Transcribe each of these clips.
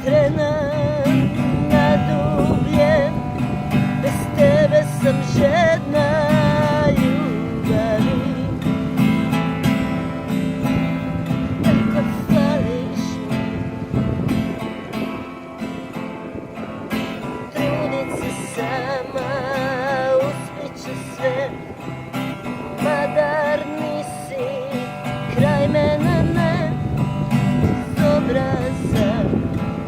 trena na dublje, bez tebe sam žedna ljubavi. Tako fališ mi, trudit se sama, uspjeće sve, madar nisi kraj mene, ne, iz obraza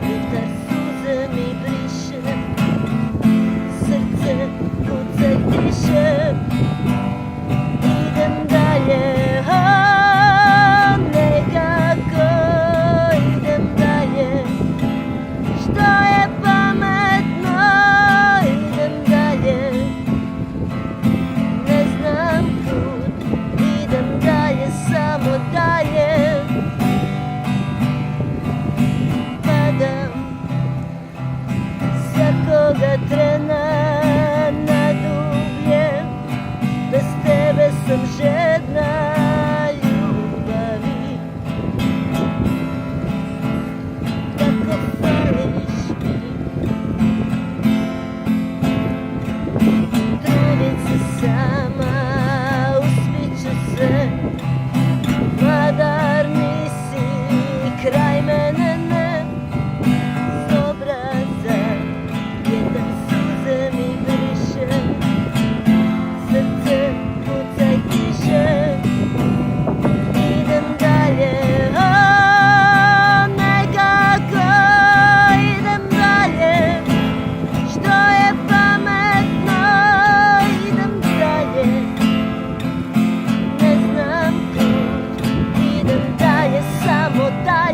vjetar suze mi briše, srce kucaj tiše, idem dalje, nekako idem dalje, što je pametno, idem dalje, ne znam kud, idem dalje, samo dalje. Padam svakoga trena na dublje, bez tebe sam žedna ljubavi. Tako fališ mi, trudit se sama, uspjeću sve, madar nisi kraj mene, ne, iz obraza vjetar suze mi briše, srce kucaj tiše, idem dalje, nekako idem dalje, što je pametno, idem dalje, ne znam kud, idem dalje, samo dalje.